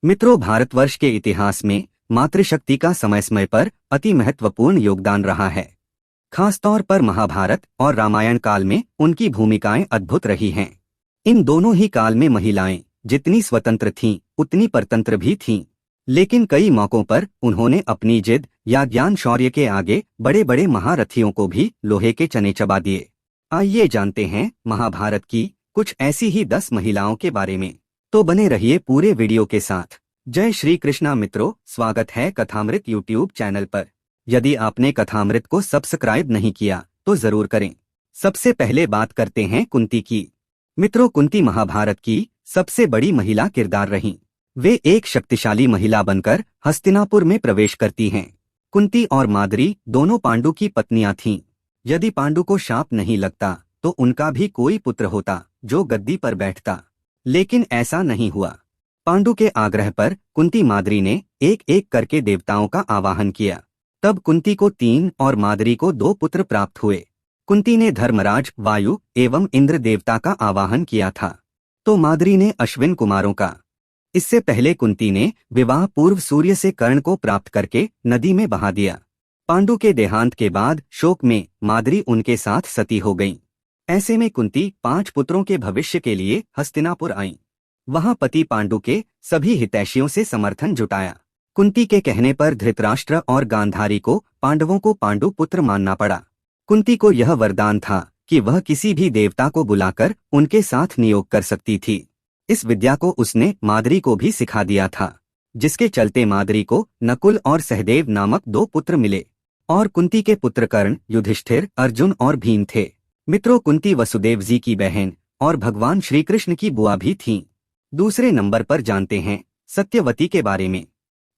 मित्रों, भारतवर्ष के इतिहास में मातृशक्ति का समय समय पर अति महत्वपूर्ण योगदान रहा है। खासतौर पर महाभारत और रामायण काल में उनकी भूमिकाएं अद्भुत रही हैं। इन दोनों ही काल में महिलाएं जितनी स्वतंत्र थीं, उतनी परतंत्र भी थीं। लेकिन कई मौकों पर उन्होंने अपनी जिद या ज्ञान शौर्य के आगे बड़े बड़े महारथियों को भी लोहे के चने चबा दिए। आइए जानते हैं महाभारत की कुछ ऐसी ही 10 महिलाओं के बारे में। तो बने रहिए पूरे वीडियो के साथ। जय श्री कृष्णा मित्रों, स्वागत है कथामृत यूट्यूब चैनल पर। यदि आपने कथामृत को सब्सक्राइब नहीं किया तो जरूर करें। सबसे पहले बात करते हैं कुंती की। मित्रों, कुंती महाभारत की सबसे बड़ी महिला किरदार रहीं। वे एक शक्तिशाली महिला बनकर हस्तिनापुर में प्रवेश करती हैं। कुंती और माद्री दोनों पांडु की पत्नियां थीं। यदि पांडु को शाप नहीं लगता तो उनका भी कोई पुत्र होता जो गद्दी पर बैठता, लेकिन ऐसा नहीं हुआ। पांडु के आग्रह पर कुंती माद्री ने एक एक करके देवताओं का आवाहन किया। तब कुंती को 3 और माद्री को 2 पुत्र प्राप्त हुए। कुंती ने धर्मराज, वायु एवं इंद्र देवता का आवाहन किया था, तो माद्री ने अश्विन कुमारों का। इससे पहले कुंती ने विवाह पूर्व सूर्य से कर्ण को प्राप्त करके नदी में बहा दिया। पांडु के देहांत के बाद शोक में माद्री उनके साथ सती हो गईं। ऐसे में कुंती 5 पुत्रों के भविष्य के लिए हस्तिनापुर आईं। वहां पति पांडु के सभी हितैषियों से समर्थन जुटाया। कुंती के कहने पर धृतराष्ट्र और गांधारी को पांडवों को पांडु पुत्र मानना पड़ा। कुंती को यह वरदान था कि वह किसी भी देवता को बुलाकर उनके साथ नियोग कर सकती थी। इस विद्या को उसने माद्री को भी सिखा दिया था, जिसके चलते माद्री को नकुल और सहदेव नामक 2 पुत्र मिले। और कुंती के पुत्र कर्ण, युधिष्ठिर, अर्जुन और भीम थे। मित्रों, कुंती वसुदेव जी की बहन और भगवान श्री कृष्ण की बुआ भी थीं। दूसरे नंबर पर जानते हैं सत्यवती के बारे में।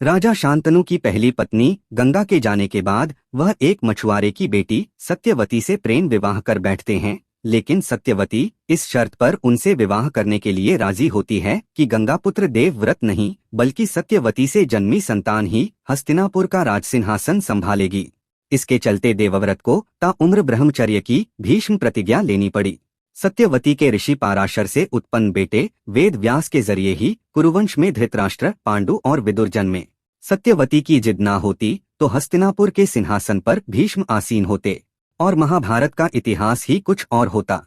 राजा शांतनु की पहली पत्नी गंगा के जाने के बाद वह एक मछुआरे की बेटी सत्यवती से प्रेम विवाह कर बैठते हैं। लेकिन सत्यवती इस शर्त पर उनसे विवाह करने के लिए राजी होती है कि गंगा पुत्र देवव्रत नहीं बल्कि सत्यवती से जन्मी संतान ही हस्तिनापुर का राजसिंहासन संभालेगी। इसके चलते देवव्रत को ताउम्र ब्रह्मचर्य की भीष्म प्रतिज्ञा लेनी पड़ी। सत्यवती के ऋषि पाराशर से उत्पन्न बेटे वेद व्यास के जरिए ही कुरुवंश में धृतराष्ट्र, पांडु और विदुर जन्मे। सत्यवती की जिद ना होती तो हस्तिनापुर के सिंहासन पर भीष्म आसीन होते और महाभारत का इतिहास ही कुछ और होता।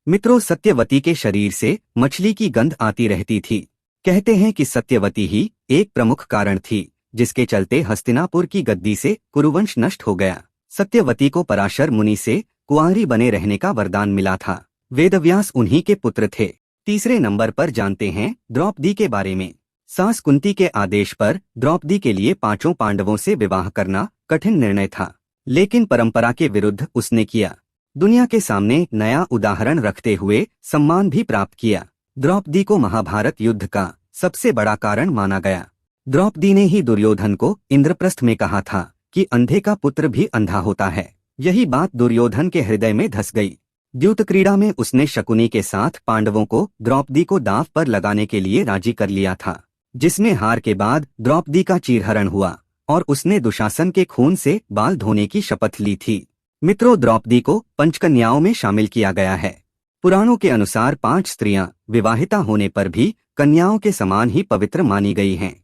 मित्रों, सत्यवती के शरीर से मछली की गंध आती रहती थी। कहते हैं कि सत्यवती ही एक प्रमुख कारण थी जिसके चलते हस्तिनापुर की गद्दी से कुरुवंश नष्ट हो गया। सत्यवती को पराशर मुनि से कुंवारी बने रहने का वरदान मिला था। वेदव्यास उन्हीं के पुत्र थे। तीसरे नंबर पर जानते हैं द्रौपदी के बारे में। सास कुंती के आदेश पर द्रौपदी के लिए 5 पांडवों से विवाह करना कठिन निर्णय था, लेकिन परंपरा के विरुद्ध उसने किया। दुनिया के सामने नया उदाहरण रखते हुए सम्मान भी प्राप्त किया। द्रौपदी को महाभारत युद्ध का सबसे बड़ा कारण माना गया। द्रौपदी ने ही दुर्योधन को इंद्रप्रस्थ में कहा था कि अंधे का पुत्र भी अंधा होता है। यही बात दुर्योधन के हृदय में धस गई। द्यूत क्रीड़ा में उसने शकुनी के साथ पांडवों को द्रौपदी को दांव पर लगाने के लिए राजी कर लिया था, जिसमें हार के बाद द्रौपदी का चीरहरण हुआ और उसने दुशासन के खून से बाल धोने की शपथ ली थी। मित्रों, द्रौपदी को पंचकन्याओं में शामिल किया गया है। पुराणों के अनुसार 5 स्त्रियां विवाहिता होने पर भी कन्याओं के समान ही पवित्र मानी गई हैं।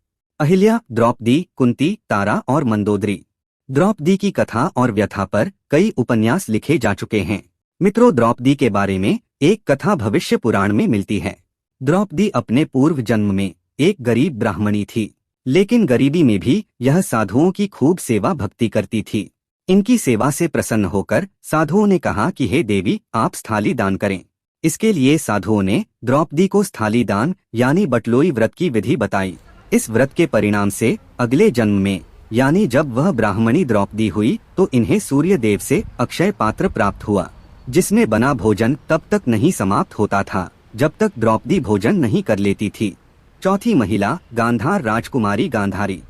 अहिल्या, द्रौपदी, कुंती, तारा और मंदोदरी। द्रौपदी की कथा और व्यथा पर कई उपन्यास लिखे जा चुके हैं। मित्रों, द्रौपदी के बारे में एक कथा भविष्य पुराण में मिलती है। द्रौपदी अपने पूर्व जन्म में एक गरीब ब्राह्मणी थी, लेकिन गरीबी में भी यह साधुओं की खूब सेवा भक्ति करती थी। इनकी सेवा से प्रसन्न होकर साधुओं ने कहा कि हे देवी, आप स्थाली दान करें। इसके लिए साधुओं ने द्रौपदी को स्थाली दान यानी बटलोई व्रत की विधि बताई। इस व्रत के परिणाम से अगले जन्म में यानी जब वह ब्राह्मणी द्रौपदी हुई तो इन्हें सूर्य देव से अक्षय पात्र प्राप्त हुआ, जिसमें बना भोजन तब तक नहीं समाप्त होता था जब तक द्रौपदी भोजन नहीं कर लेती थी। चौथी महिला गांधार राजकुमारी गांधारी।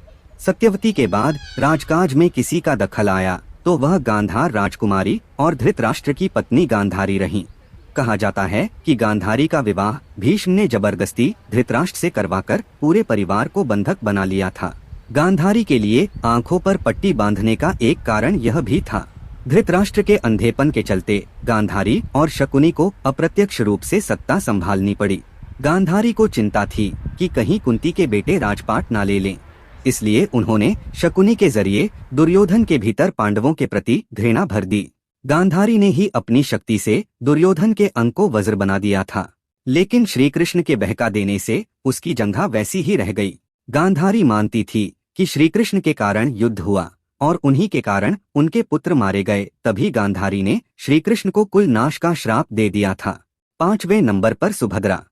सत्यवती के बाद राजकाज में किसी का दखल आया तो वह गांधार राजकुमारी और धृतराष्ट्र की पत्नी गांधारी रहीं। कहा जाता है कि गांधारी का विवाह भीष्म ने जबरदस्ती धृतराष्ट्र से करवाकर पूरे परिवार को बंधक बना लिया था। गांधारी के लिए आंखों पर पट्टी बांधने का एक कारण यह भी था। धृतराष्ट्र के अंधेपन के चलते गांधारी और शकुनी को अप्रत्यक्ष रूप से सत्ता संभालनी पड़ी। गांधारी को चिंता थी कि कहीं कुंती के बेटे राजपाट ना ले लें, इसलिए उन्होंने शकुनी के जरिए दुर्योधन के भीतर पांडवों के प्रति घृणा भर दी। गांधारी ने ही अपनी शक्ति से दुर्योधन के अंग को वज्र बना दिया था, लेकिन श्रीकृष्ण के बहका देने से उसकी जंघा वैसी ही रह गई। गांधारी मानती थी कि श्रीकृष्ण के कारण युद्ध हुआ और उन्हीं के कारण उनके पुत्र मारे गए, तभी गांधारी ने श्रीकृष्ण को कुल नाश का श्राप दे दिया था। 5वें नंबर पर सुभद्रा।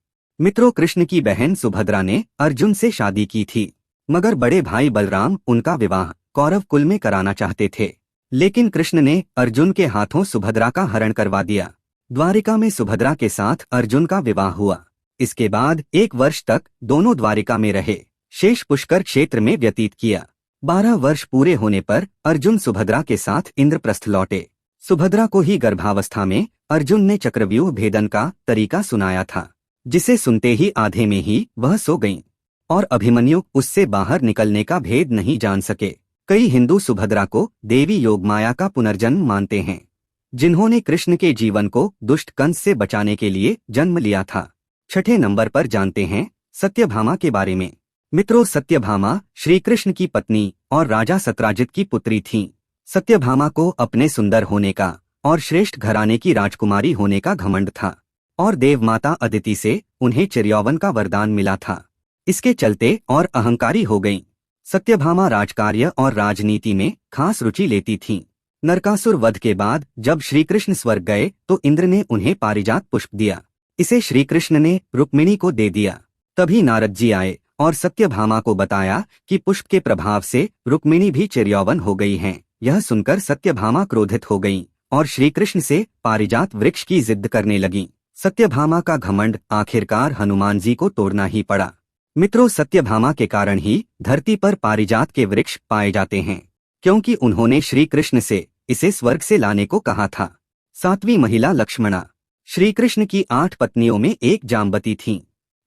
मित्रों, कृष्ण की बहन सुभद्रा ने अर्जुन से शादी की थी, मगर बड़े भाई बलराम उनका विवाह कौरव कुल में कराना चाहते थे, लेकिन कृष्ण ने अर्जुन के हाथों सुभद्रा का हरण करवा दिया। द्वारिका में सुभद्रा के साथ अर्जुन का विवाह हुआ। इसके बाद 1 वर्ष तक दोनों द्वारिका में रहे, शेष पुष्कर क्षेत्र में व्यतीत किया। 12 वर्ष पूरे होने पर अर्जुन सुभद्रा के साथ इंद्रप्रस्थ लौटे। सुभद्रा को ही गर्भावस्था में अर्जुन ने चक्रव्यूह भेदन का तरीका सुनाया था, जिसे सुनते ही आधे में ही वह सो गईं और अभिमन्यु उससे बाहर निकलने का भेद नहीं जान सके। कई हिंदू सुभद्रा को देवी योगमाया का पुनर्जन्म मानते हैं, जिन्होंने कृष्ण के जीवन को दुष्ट कंस से बचाने के लिए जन्म लिया था। 6ठे नंबर पर जानते हैं सत्यभामा के बारे में। मित्रों, सत्यभामा श्री कृष्ण की पत्नी और राजा सत्राजित की पुत्री थीं। सत्यभामा को अपने सुंदर होने का और श्रेष्ठ घराने की राजकुमारी होने का घमंड था और देवमाता अदिति से उन्हें चिरयौवन का वरदान मिला था। इसके चलते और अहंकारी हो गईं। सत्यभामा राजकार्य और राजनीति में खास रुचि लेती थीं। नरकासुर वध के बाद जब श्रीकृष्ण स्वर्ग गए तो इंद्र ने उन्हें पारिजात पुष्प दिया। इसे श्रीकृष्ण ने रुक्मिणी को दे दिया। तभी नारद जी आए और सत्यभामा को बताया कि पुष्प के प्रभाव से रुक्मिणी भी चिरयौवन हो गई हैं। यह सुनकर सत्यभामा क्रोधित हो गईं और श्रीकृष्ण से पारिजात वृक्ष की जिद करने लगीं। सत्यभामा का घमंड आखिरकार हनुमान जी को तोड़ना ही पड़ा। मित्रों, सत्यभामा के कारण ही धरती पर पारिजात के वृक्ष पाए जाते हैं, क्योंकि उन्होंने श्री कृष्ण से इसे स्वर्ग से लाने को कहा था। 7वीं महिला लक्ष्मणा। श्री कृष्ण की 8 पत्नियों में एक जाम्बती थीं,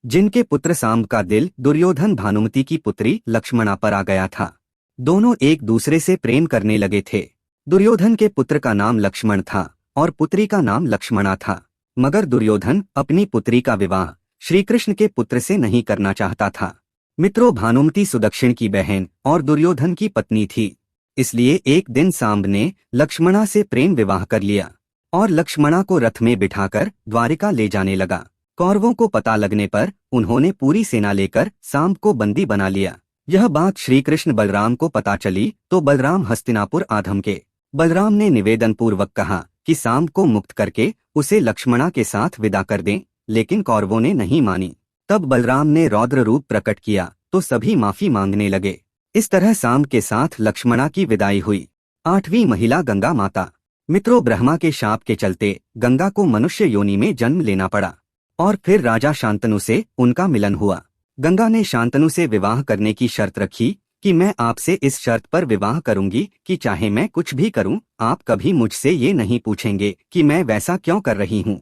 जिनके पुत्र सांब का दिल दुर्योधन भानुमति की पुत्री लक्ष्मणा पर आ गया था। दोनों एक दूसरे से प्रेम करने लगे थे। दुर्योधन के पुत्र का नाम लक्ष्मण था और पुत्री का नाम लक्ष्मणा था, मगर दुर्योधन अपनी पुत्री का विवाह श्री कृष्ण के पुत्र से नहीं करना चाहता था। मित्रों, भानुमति सुदक्षिण की बहन और दुर्योधन की पत्नी थी, इसलिए एक दिन सांब ने लक्ष्मणा से प्रेम विवाह कर लिया और लक्ष्मणा को रथ में बिठाकर द्वारिका ले जाने लगा। कौरवों को पता लगने पर उन्होंने पूरी सेना लेकर सांब को बंदी बना लिया। यह बात श्री कृष्ण बलराम को पता चली तो बलराम हस्तिनापुर आ धमके। बलराम ने निवेदन पूर्वक कहा कि सांब को मुक्त करके उसे लक्ष्मणा के साथ विदा कर दें, लेकिन कौरवों ने नहीं मानी। तब बलराम ने रौद्र रूप प्रकट किया तो सभी माफी मांगने लगे। इस तरह सांब के साथ लक्ष्मणा की विदाई हुई। 8वीं महिला गंगा माता। मित्रों, ब्रह्मा के शाप के चलते गंगा को मनुष्य योनि में जन्म लेना पड़ा और फिर राजा शांतनु से उनका मिलन हुआ। गंगा ने शांतनु से विवाह करने की शर्त रखी कि मैं आपसे इस शर्त पर विवाह करूंगी कि चाहे मैं कुछ भी करूं, आप कभी मुझसे ये नहीं पूछेंगे कि मैं वैसा क्यों कर रही हूं,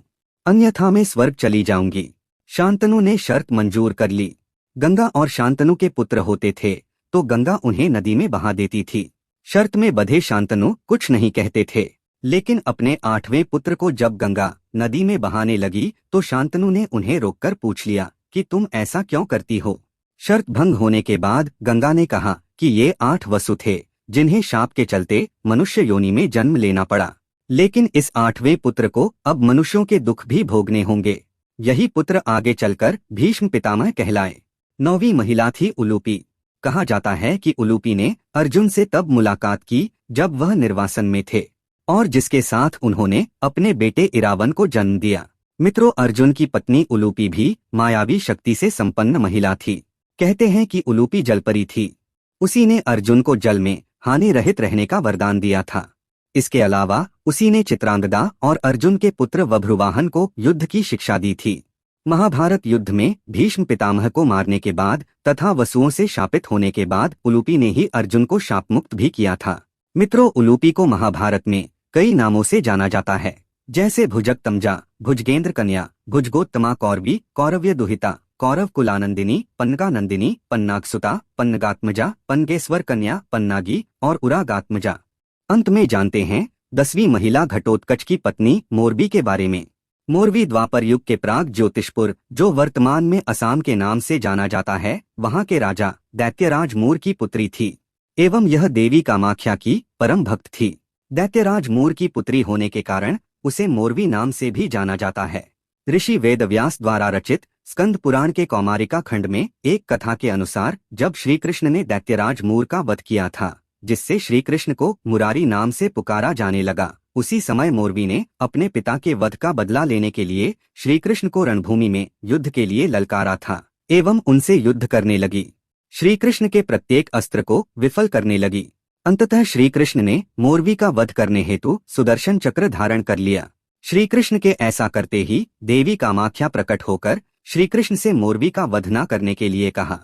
अन्यथा मैं स्वर्ग चली जाऊंगी। शांतनु ने शर्त मंजूर कर ली। गंगा और शांतनु के पुत्र होते थे तो गंगा उन्हें नदी में बहा देती थी। शर्त में बंधे शांतनु कुछ नहीं कहते थे, लेकिन अपने 8वें पुत्र को जब गंगा नदी में बहाने लगी तो शांतनु ने उन्हें रोककर पूछ लिया कि तुम ऐसा क्यों करती हो। शर्त भंग होने के बाद गंगा ने कहा कि ये 8 वसु थे जिन्हें शाप के चलते मनुष्य योनि में जन्म लेना पड़ा, लेकिन इस 8वें पुत्र को अब मनुष्यों के दुख भी भोगने होंगे। यही पुत्र आगे चलकर भीष्म पितामह कहलाए। 9वीं महिला थी उलूपी। कहा जाता है कि उलूपी ने अर्जुन से तब मुलाकात की जब वह निर्वासन में थे और जिसके साथ उन्होंने अपने बेटे इरावन को जन्म दिया। मित्रों, अर्जुन की पत्नी उलूपी भी मायावी शक्ति से संपन्न महिला थी। कहते हैं कि उलूपी जलपरी थी। उसी ने अर्जुन को जल में हानि रहित रहने का वरदान दिया था। इसके अलावा उसी ने चित्रांगदा और अर्जुन के पुत्र वभ्रुवाहन को युद्ध की शिक्षा दी थी। महाभारत युद्ध में भीष्म पितामह को मारने के बाद तथा वसुओं से शापित होने के बाद उलूपी ने ही अर्जुन को शापमुक्त भी किया था। मित्रों, उलूपी को महाभारत में कई नामों से जाना जाता है, जैसे भुजगतमजा, भुजगेंद्र कन्या, भुजगोत्तमा कौरवी, कौरव्य दुहिता, कौरव कुलानंदिनी, पन्नगानंदिनी, पन्नागसुता, पन्नगात्मजा, पन्नगेश्वर कन्या, पन्नागी और उरागात्मजा। अंत में जानते हैं 10वीं महिला घटोत्कच की पत्नी मोरबी के बारे में। मोरवी द्वापर युग के प्राग ज्योतिषपुर, जो वर्तमान में असम के नाम से जाना जाता है, वहां के राजा दैत्यराज मूर की पुत्री थी एवं यह देवी कामाख्या की परम भक्त थी। दैत्यराज मूर की पुत्री होने के कारण उसे मोरवी नाम से भी जाना जाता है। ऋषि वेदव्यास द्वारा रचित स्कंद पुराण के कौमारिका खंड में एक कथा के अनुसार जब श्री कृष्ण ने दैत्यराज मूर का वध किया था, जिससे श्री कृष्ण को मुरारी नाम से पुकारा जाने लगा, उसी समय मोरवी ने अपने पिता के वध का बदला लेने के लिए श्री कृष्ण को रणभूमि में युद्ध के लिए ललकारा था एवं उनसे युद्ध करने लगी। श्री कृष्ण के प्रत्येक अस्त्र को विफल करने लगी। अंततः श्री कृष्ण ने मोरवी का वध करने हेतु सुदर्शन चक्र धारण कर लिया। श्री कृष्ण के ऐसा करते ही देवी कामाख्या प्रकट होकर श्री कृष्ण से मोरवी का वध न करने के लिए कहा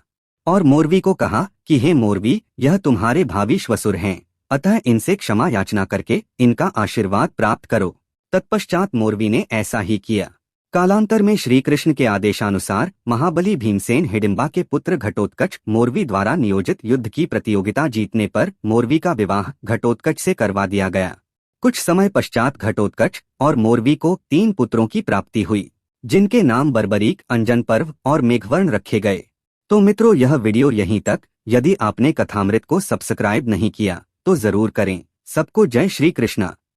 और मोरवी को कहा कि हे मोरवी, यह तुम्हारे भावी श्वसुर हैं, अतः इनसे क्षमा याचना करके इनका आशीर्वाद प्राप्त करो। तत्पश्चात मोरवी ने ऐसा ही किया। कालांतर में श्री कृष्ण के आदेशानुसार महाबली भीमसेन हिडिंबा के पुत्र घटोत्कच मोरवी द्वारा नियोजित युद्ध की प्रतियोगिता जीतने पर मोरवी का विवाह घटोत्कच से करवा दिया गया। कुछ समय पश्चात घटोत्कच और मोरवी को 3 पुत्रों की प्राप्ति हुई, जिनके नाम बर्बरीक, अंजन पर्व और मेघवर्ण रखे गए। तो मित्रों, यह वीडियो यहीं तक। यदि आपने कथामृत को सब्सक्राइब नहीं किया तो जरूर करें। सबको जय श्री कृष्णा।